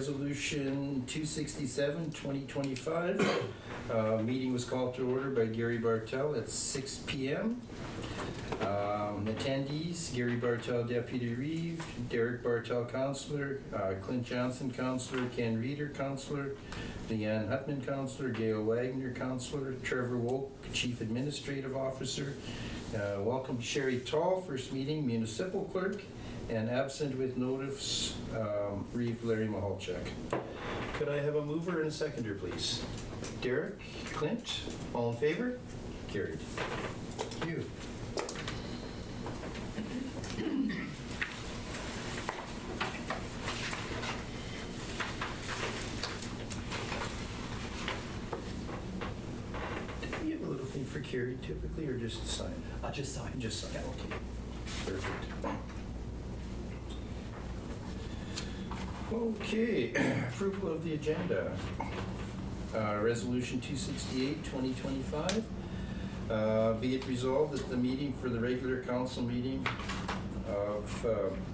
Resolution 267, 2025. Meeting was called to order by Gary Bartel at 6 p.m. Attendees: Gary Bartel, Deputy Reeve; Derek Bartel, Councillor; Clint Johnson, Councillor; Ken Reeder, Councillor; Leanne Hutman, Councillor; Gail Wagner, Councillor; Trevor Woke, Chief Administrative Officer. Welcome Sherry Tall, First Meeting Municipal Clerk. And absent with notice, Reeve Larry Mahalchuk. Could I have a mover and a seconder, please? Derek, Clint, all in favor? Carried. Thank you. Do we have a little thing for Carrie typically, or just sign? Just sign. Just sign, okay. Perfect. Okay, approval of the agenda. Resolution 268, 2025. Be it resolved that the meeting for the regular council meeting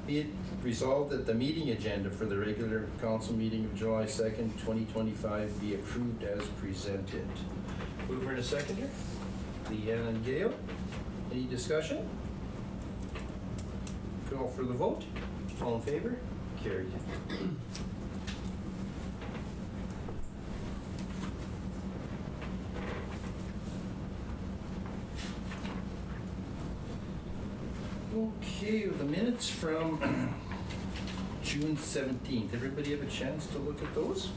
be it resolved that the meeting agenda for the regular council meeting of July 2nd, 2025 be approved as presented. Mover and a seconder. Leanne and Gail. Any discussion? Call for the vote. All in favor? Carried. Okay, the minutes from June 17th. Everybody have a chance to look at those?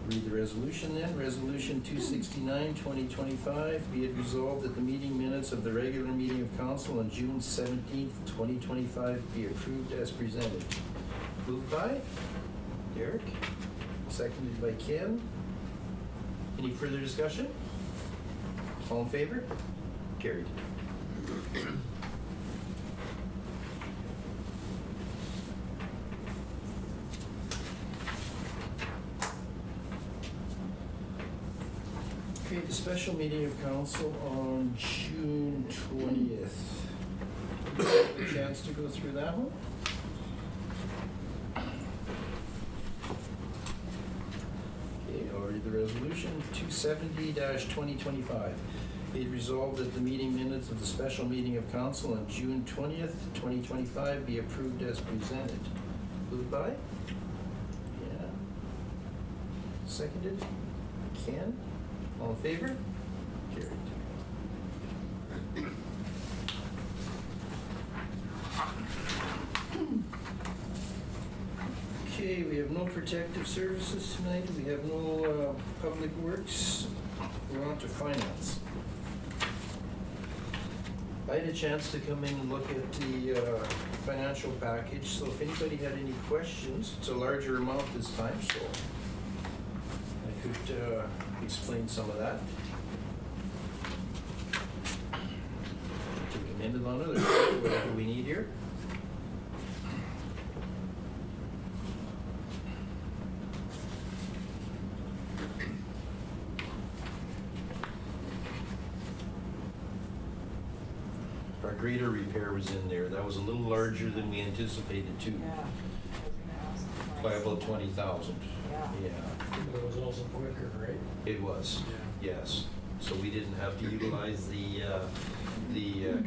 Read the resolution then. Resolution 269, 2025. Be it resolved that the meeting minutes of the regular meeting of council on June 17th, 2025 be approved as presented. Moved by Derek, seconded by Ken. Any further discussion? All in favor? Carried. Okay, the special meeting of council on June 20th. Did you have a chance to go through that one? Okay, I'll read the resolution. 270-2025. Be it resolved that the meeting minutes of the special meeting of council on June 20th, 2025 be approved as presented. Moved by? Yeah. Seconded? Ken? All in favor? Carried. Okay, we have no protective services tonight. We have no public works. We're on to finance. I had a chance to come in and look at the financial package, so if anybody had any questions, it's a larger amount this time, so I could explain some of that. Take a minute on it, or whatever we need here. Our grader repair was in there. That was a little larger than we anticipated too. Yeah. By about 20,000. Yeah. But it was also quicker, right? It was. Yeah. Yes. So we didn't have to utilize the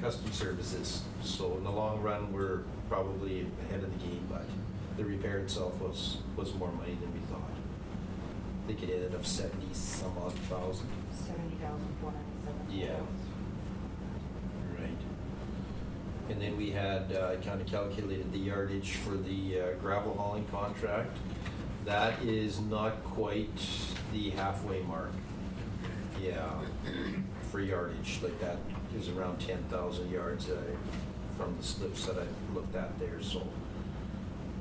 custom services. So in the long run, we're probably ahead of the game, but the repair itself was more money than we thought. I think it ended up 70 some odd thousand. 70,407. Yeah. Right. And then we had, I kind of calculated the yardage for the gravel hauling contract. That is not quite the halfway mark. Yeah, for yardage, like that is around 10,000 yards from the slips that I looked at there. So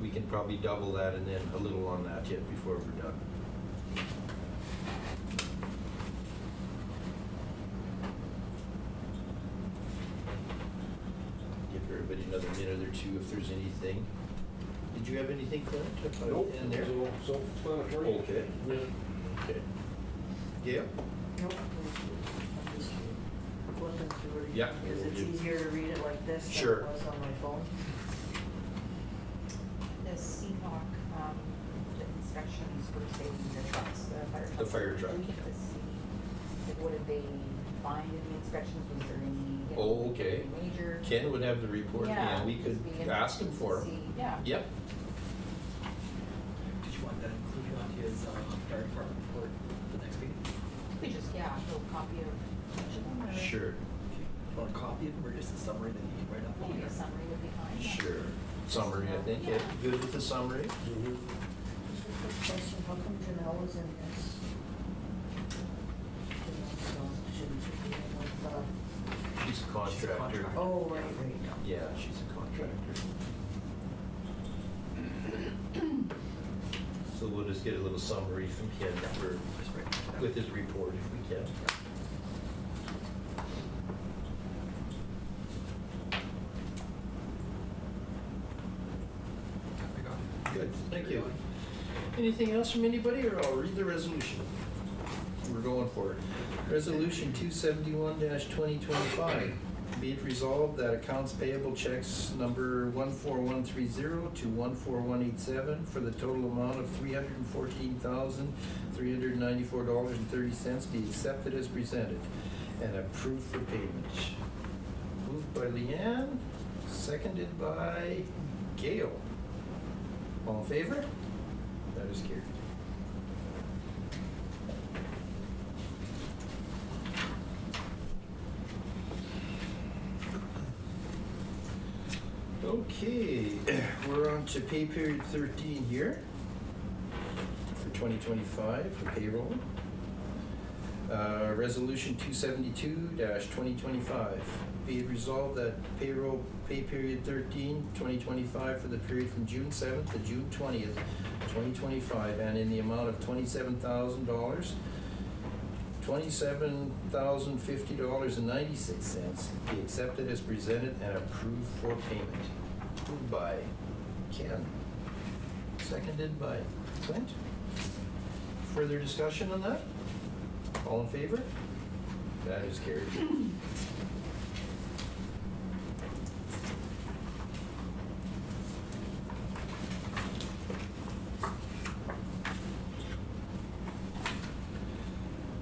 we can probably double that and then a little on that yet before we're done. Give everybody another minute or two if there's anything. Did you have anything, Clint? Nope. In there? Self-explanatory. Okay. Yeah. Okay. Gail? Nope. I'm just flipping through do it Yeah. again, because it's easier to read it like this than Sure. it was on my phone. The CPOC, the inspections for say the trucks, the fire trucks. The fire truck. We get to see, like, what did they find in the inspections? Was there any, you know, Oh, okay. any major? Ken would have the report, Yeah, and we could it'd be ask him interesting for to him. see. Yeah. Yep, Did you want that included on his fire department report for the next meeting? We just, yeah, a little copy of each of them. Or sure, Do you want a copy of them or just a summary that you can write up on Maybe there? a summary would be fine. yeah. sure. Summary, I think, yeah, good with the summary? Just a quick question, how come Janelle is in this? Janelle shouldn't be in with, She's a contractor. contractor. oh, right. Yeah, she's a contractor. So we'll just get a little summary from Ken for, Just write it down. with his report if we can. I got it. Good, thank Carry you. on. Anything else from anybody, or I'll read the resolution? We're going for it. Resolution 271-2025. Be it resolved that accounts payable checks number 14130 to 14187 for the total amount of $314,394.30 be accepted as presented and approved for payment. Moved by Leanne, seconded by Gail. All in favor? That is carried. Okay, we're on to pay period 13 here for 2025 for payroll. Resolution 272-2025. Be it resolved that payroll pay period 13, 2025 for the period from June 7th to June 20th, 2025, and in the amount of $27,000, $27,050.96 be accepted as presented and approved for payment. Moved by Ken, seconded by Clint. Further discussion on that? All in favor? That is carried.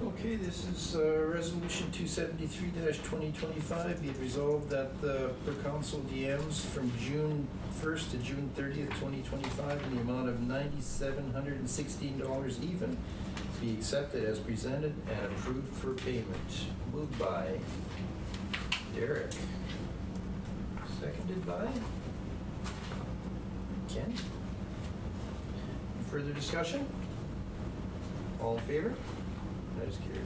Okay, this is Resolution 273-2025. Be it resolved that the per council DMs from June 1st to June 30th, 2025 in the amount of $9,716 even be accepted as presented and approved for payment. Moved by Derek. Seconded by Ken. Further discussion? All in favor? That is carried.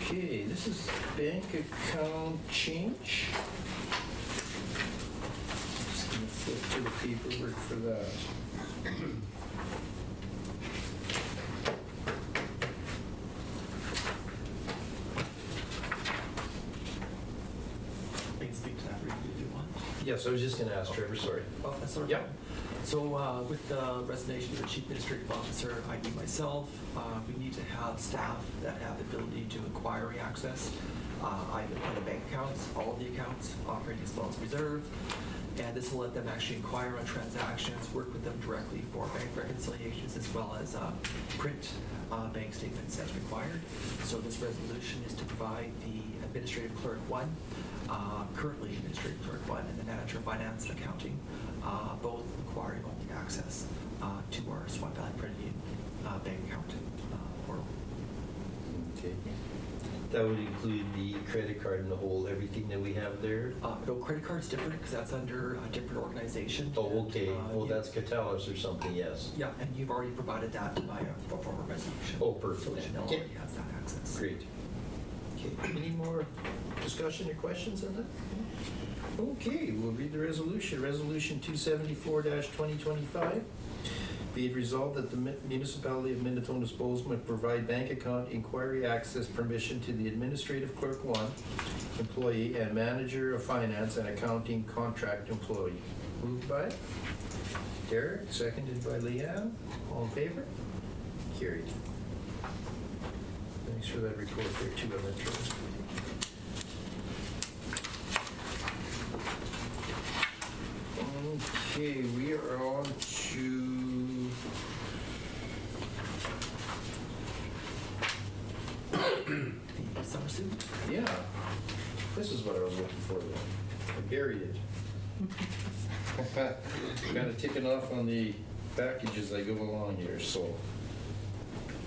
Okay, this is bank account change. Just gonna flip to the paperwork for that. I can speak to that briefly if you want. Yes, I was just gonna ask Trevor, sorry. Oh, that's sort of. Yep. So with the resignation of the chief administrative officer, i.e. myself, we need to have staff that have the ability to inquiry access, either on the bank accounts, all of the accounts, operating as well as reserve. And this will let them actually inquire on transactions, work with them directly for bank reconciliations as well as print bank statements as required. So this resolution is to provide the administrative clerk one, currently administrative clerk one, and the manager of finance and accounting, both requiring only access to our Swan Valley Credit Union bank account portal. Okay. That would include the credit card and the whole, everything that we have there? No, credit card's different because that's under a different organization. Oh, okay. Well, Yeah. that's Catalyst or something, yes. Yeah, and you've already provided that by a former resolution. Oh, perfect. So Janelle Okay. already has that access. Great. Okay, any more discussion or questions on that? Okay, we'll read the resolution. Resolution 274-2025. Be it resolved that the Municipality of Minitonas-Bowsman provide bank account inquiry access permission to the administrative clerk one employee and manager of finance and accounting contract employee. Moved by Derek, seconded by Leanne. All in favor? Carried. Thanks for that report there too, on that trip. Okay, we are on to The summer student. yeah. This is what I was looking for then. I buried it. Kind of ticking off on the package as I go along here, so.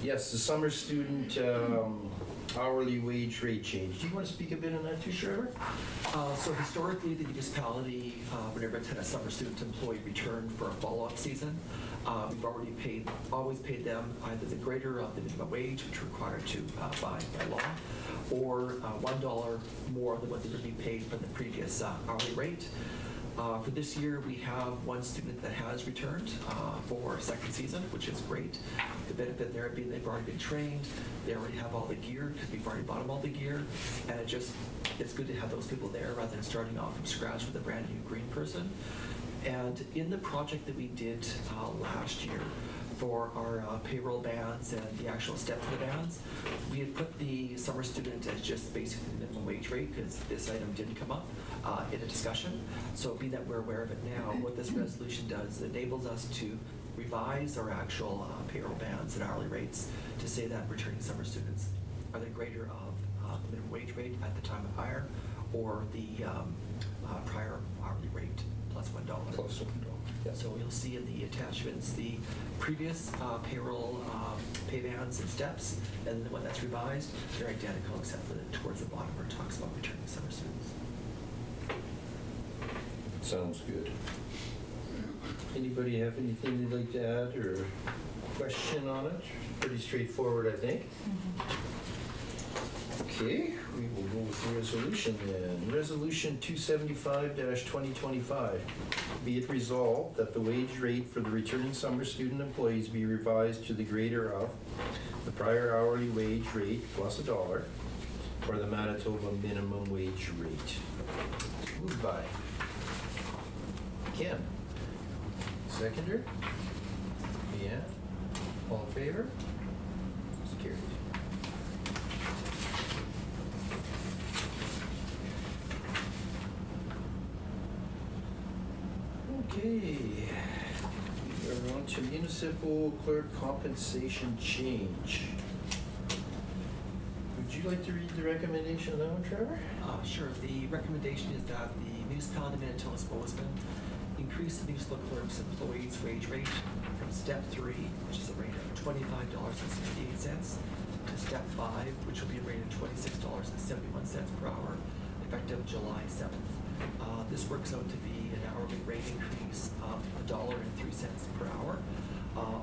Yes, the summer student hourly wage rate change. Do you want to speak a bit on that too, Trevor? So historically, the municipality, whenever it's had a summer student employee return for a follow-up season, we've always paid them either the greater of the minimum wage, which are required to by law, or $1 more than what they would be paid from the previous hourly rate. For this year, we have one student that has returned for a second season, which is great. The benefit there being they've already been trained, they already have all the gear, because we've already bought them all the gear, and it's good to have those people there rather than starting off from scratch with a brand new green person. And in the project that we did last year for our payroll bands and the actual steps of the bands, we had put the summer student as just basically the minimum wage rate because this item didn't come up in a discussion. So being that we're aware of it now, what this resolution does, it enables us to revise our actual payroll bands and hourly rates to say that returning summer students are the greater of the minimum wage rate at the time of hire or the prior hourly rate plus $1. Plus $1. Yeah. So you'll see in the attachments the previous payroll pay bands and steps, and the one that's revised, they're identical except for towards the bottom where it talks about returning summer students. Sounds good. Anybody have anything they'd like to add or question on it? Pretty straightforward, I think. Okay, we will go with the resolution then. Resolution 275-2025. Be it resolved that the wage rate for the returning summer student employees be revised to the greater of the prior hourly wage rate plus $1 or the Manitoba minimum wage rate. Moved by Ken. Seconder? Yeah. All in favor? It's carried. Okay. We are on to municipal clerk compensation change. Would you like to read the recommendation on that one, Trevor? Sure. The recommendation is that the municipality of Minitonas-Bowsman increase the municipal clerk's employees' wage rate from step 3, which is a rate of $25.68, to step 5, which will be a rate of $26.71 per hour, effective July 7th. This works out to be an hourly rate increase of $1.03 per hour.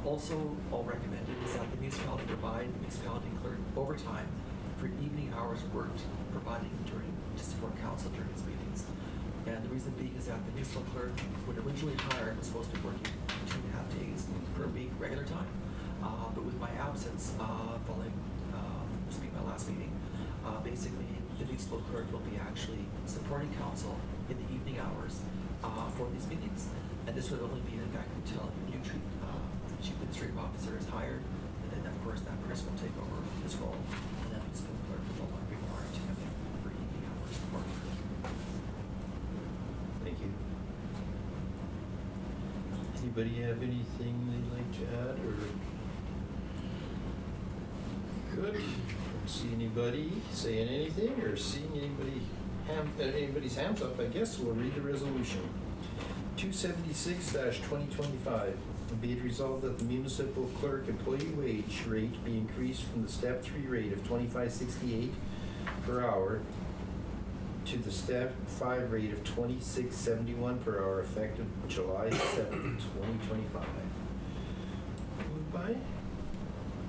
Also, all recommended is that the municipality provide the municipality clerk overtime for evening hours worked, providing to support council during its meetings. And the reason being is that the municipal clerk, when originally hired, was supposed to be working 2.5 days per week, regular time. But with my absence, following my last meeting, basically the municipal clerk will be actually supporting council in the evening hours for these meetings. And this would only be in effect until a new chief administrative officer is hired, and then of course that person will take over this role, and then the municipal clerk will no longer be required to come in for evening hours work. Thank you. Anybody have anything they'd like to add or? Good. Don't see anybody saying anything or seeing anybody's hands up, I guess we'll read the resolution. 276-2025. Be it resolved that the municipal clerk employee wage rate be increased from the step 3 rate of $25.68 per hour to the step 5 rate of $26.71 per hour effective July 7th, 2025. Moved by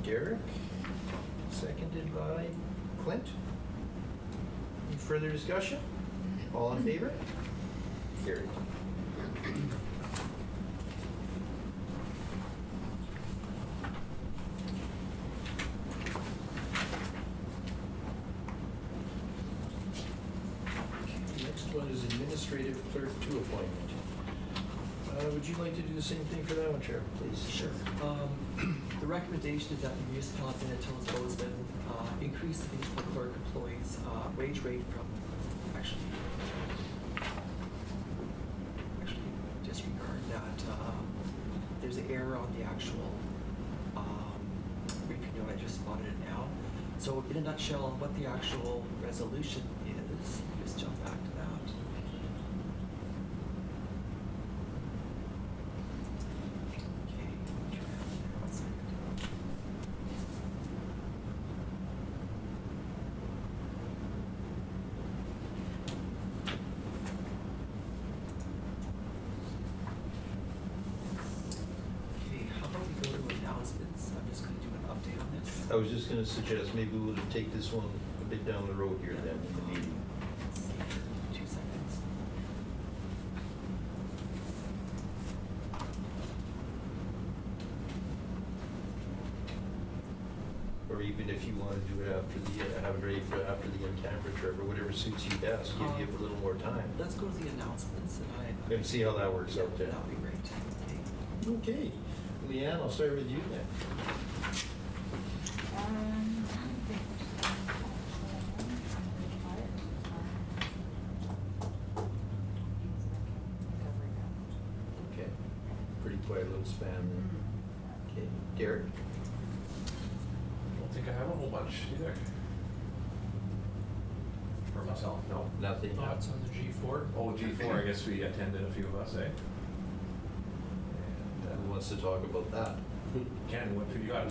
Derek, seconded by Clint. Any further discussion? All in favor? Carried. administrative clerk 2 appointment. Would you like to do the same thing for that one, Chair, please? Sure. The recommendation is that the municipality of Minitonas-Bowsman increase the municipal clerk employees' wage rate from, actually disregard that. There's an error on the actual briefing note. I just spotted it now. So in a nutshell, what the actual resolution is, just jump back to that. I was just going to suggest maybe we'll take this one a bit down the road here then in the meeting. 2 seconds. Or even if you want to do it after the, have it ready for after the in-camera trip or whatever suits you best, give you a little more time. Let's go to the announcements and And see how that works out there. That would be great. Okay. Leanne, I'll start with you then. Okay. Pretty quiet little span then. Okay. Derek? I don't think I have a whole bunch either. For myself, no. Nothing. Thoughts on the G4? Oh, G4, I guess we attended a few of us, eh? Who wants to talk about that? Ken, what have you got?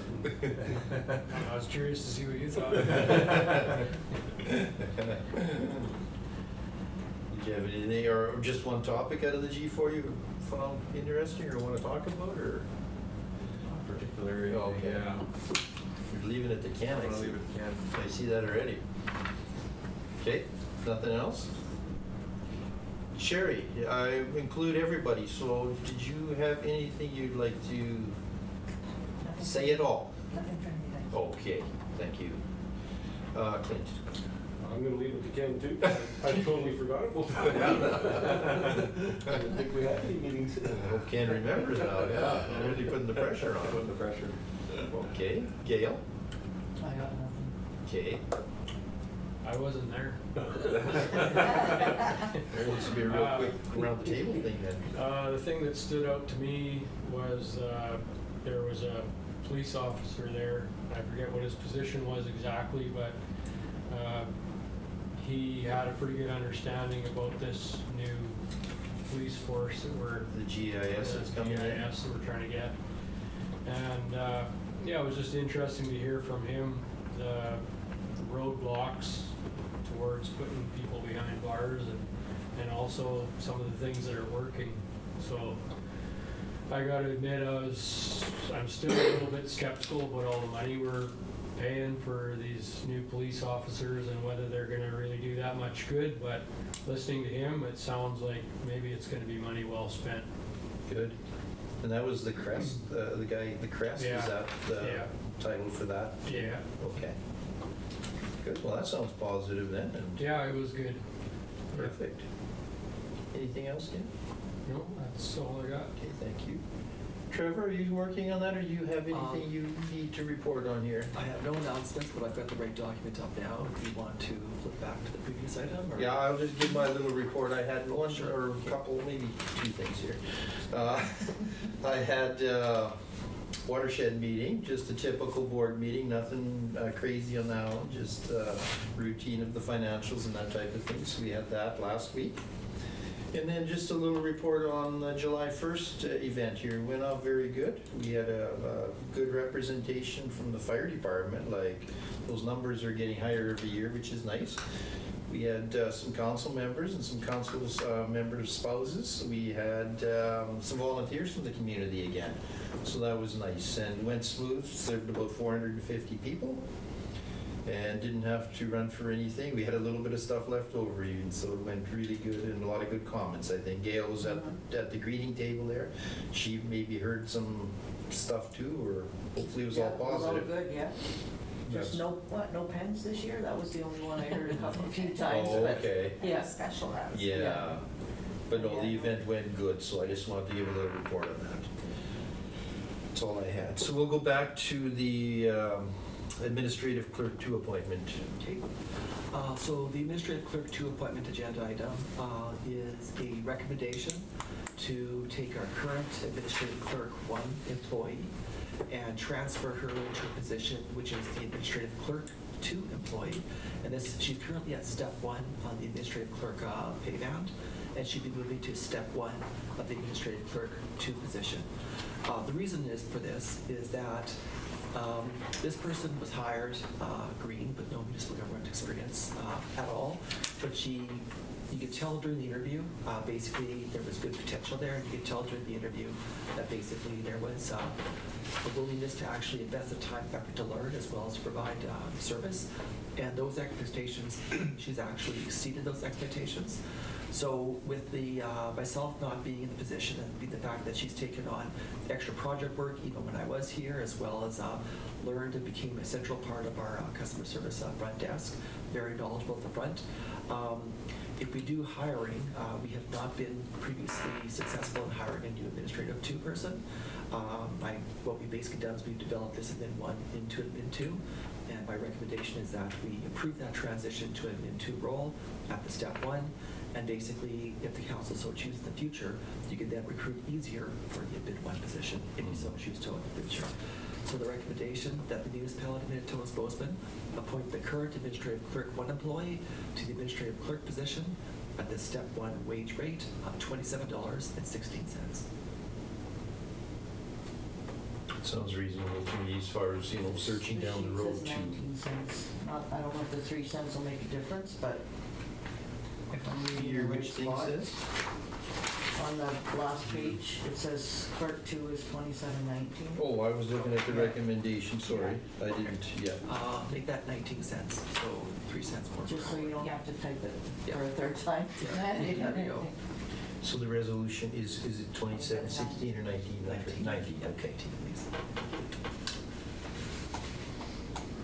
I was curious to see what you thought. Did you have anything, or just one topic out of the G4 you found interesting or want to talk about, or? Not particularly. Oh, okay. Yeah. You're leaving it to Ken, I'm I gonna see. leave it to Ken. I see that already. Okay, nothing else? Sherry, I include everybody, so did you have anything you'd like to say at all? Nothing from you guys. Okay, thank you. Clint? I'm gonna leave it to Ken too. I totally forgot about that. I didn't think we had any meetings. I hope Ken remembers now, yeah. Really putting the pressure on. Putting the pressure. Okay, Gail? I got nothing. Okay. I wasn't there. There needs to be a real quick around the table thing then. The thing that stood out to me was there was a police officer there. I forget what his position was exactly, but he had a pretty good understanding about this new police force that we're The GIS that's coming in. GIS that we're trying to get. And yeah, it was just interesting to hear from him the roadblocks towards putting people behind bars and also some of the things that are working. So I gotta admit, I'm still a little bit skeptical about all the money we're paying for these new police officers and whether they're gonna really do that much good, but listening to him, it sounds like maybe it's gonna be money well spent. Good. And that was the Crest, the guy, the Crest, Yeah. is that the Yeah. title for that? Yeah. Okay. Good, well, that sounds positive then, and Yeah, it was good. perfect. Anything else, Ken? No, that's all I got. Okay, thank you. Trevor, are you working on that, or do you have anything you need to report on here? I have no announcements, but I've got the right document up now. If you want to flip back to the previous item, or? Yeah, I'll just give my little report. I had one Sure. or a couple, maybe two things here. I had watershed meeting, just a typical board meeting, nothing crazy on that one, just routine of the financials and that type of thing. So we had that last week. And then just a little report on the July 1st event here. Went off very good. We had a good representation from the fire department. Like, those numbers are getting higher every year, which is nice. We had some council members and some council members' spouses. We had some volunteers from the community again. So that was nice and went smooth. Served about 450 people. And didn't have to run for anything. We had a little bit of stuff left over even, so it went really good and a lot of good comments. I think Gail was at the greeting table there. She maybe heard some stuff too, or hopefully it was all Yeah, it was all positive. good, yeah. Yes. Just no pens this year? That was the only one I heard a few times, Oh, but. okay. Yeah. Special hours. Yeah. But no, the event went good, so I just wanted to give a little report on that. That's all I had. So we'll go back to the administrative clerk 2 appointment. Okay. So the administrative clerk 2 appointment agenda item is a recommendation to take our current administrative clerk 1 employee and transfer her into a position which is the administrative clerk 2 employee. And this, she's currently at step 1 on the administrative clerk pay band, and she'll be moving to step 1 of the administrative clerk 2 position. The reason is for this is that this person was hired green, but no municipal government experience at all. But you could tell during the interview, basically there was good potential there, and you could tell during the interview that basically there was a willingness to actually invest the time and effort to learn as well as to provide service. And those expectations, she's actually exceeded those expectations. So with the myself not being in the position and the fact that she's taken on extra project work even when I was here, as well as learned and became a central part of our customer service front desk, very knowledgeable at the front. If we do hiring, we have not been previously successful in hiring a new administrative 2 person. What we basically done is we've developed this admin 1 into admin 2. And my recommendation is that we approve that transition to admin 2 role at the step 1. And basically, if the council so chooses in the future, you can then recruit easier for the admin 1 position if you so choose to in the future. So the recommendation that the municipality of Minitonas-Bowsman appoint the current administrative clerk 1 employee to the administrative clerk position at the step 1 wage rate of $27.16. Sounds reasonable to me as far as, searching down the road It says 19 cents. I don't know if the 3 cents will make a difference, but if I'm reading the right which thing spot. says? On the last page, it says clerk 2 is $27.19. Oh, I was looking at the recommendation, sorry. I didn't, yeah. Make that 19 cents, so 3 cents more. Just so you don't Yeah. have to type it Yeah. for a third time. Yeah. There we go. So the resolution is it 2716 or 19? 19, okay. Please.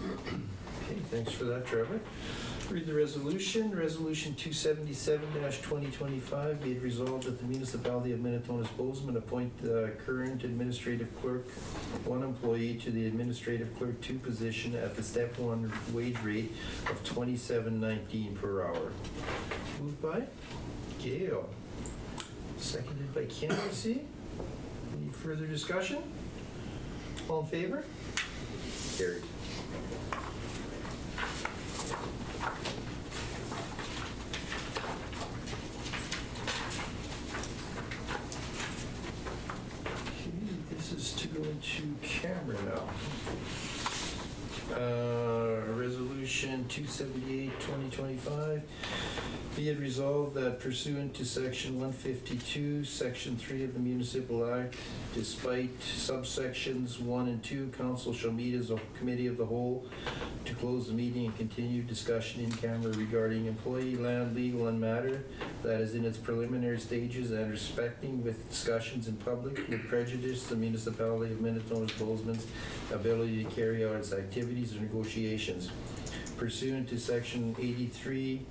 Okay, thanks for that, Trevor. Read the resolution. Resolution 277-2025, be it resolved that the municipality of Minitonas-Bowsman appoint the current administrative clerk 1 employee to the administrative clerk 2 position at the step 1 wage rate of $27.19 per hour. Moved by Gail. Seconded by Ken, I see. Any further discussion? All in favor? Carried. This is to go into camera now. Resolution 278-2025. Be it resolved that pursuant to Section 152, Section 3 of the Municipal Act, despite subsections 1 and 2, council shall meet as a committee of the whole to close the meeting and continue discussion in camera regarding employee, land, legal, and matter that is in its preliminary stages and respecting with discussions in public would prejudice the municipality of Minitonas-Bowsman's ability to carry out its activities or negotiations. Pursuant to Section 83,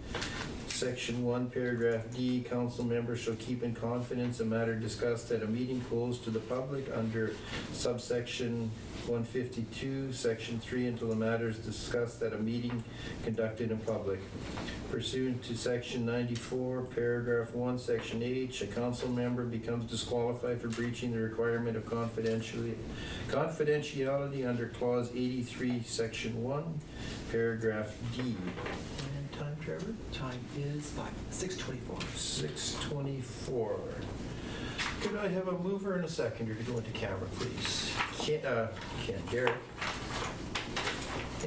Section 1, Paragraph D, council members shall keep in confidence a matter discussed at a meeting closed to the public under subsection 152, Section 3, until the matter is discussed at a meeting conducted in public. Pursuant to Section 94, Paragraph 1, Section H, a council member becomes disqualified for breaching the requirement of confidentiality under Clause 83, Section 1, Paragraph D. And time, Trevor? Time is 6:24. 6:24. Could I have a mover and a seconder to go into camera, please? Ken, Derek.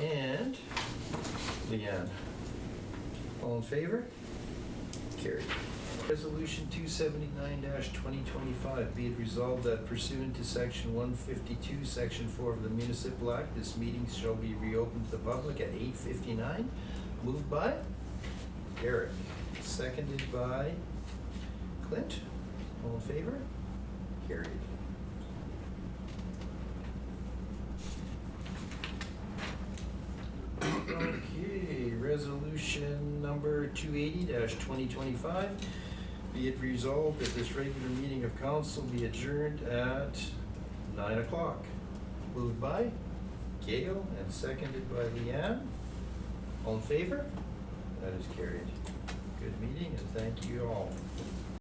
And Leanne. All in favor? Carried. Resolution 279-2025, be it resolved that pursuant to Section 152, Section 4 of the Municipal Act, this meeting shall be reopened to the public at 8:59. Moved by Eric, seconded by Clint. All in favor? Carried. Okay, resolution number 280-2025. Be it resolved that this regular meeting of council be adjourned at 9 o'clock. Moved by Gail and seconded by Leanne. All in favor? That is carried. Good meeting and thank you all.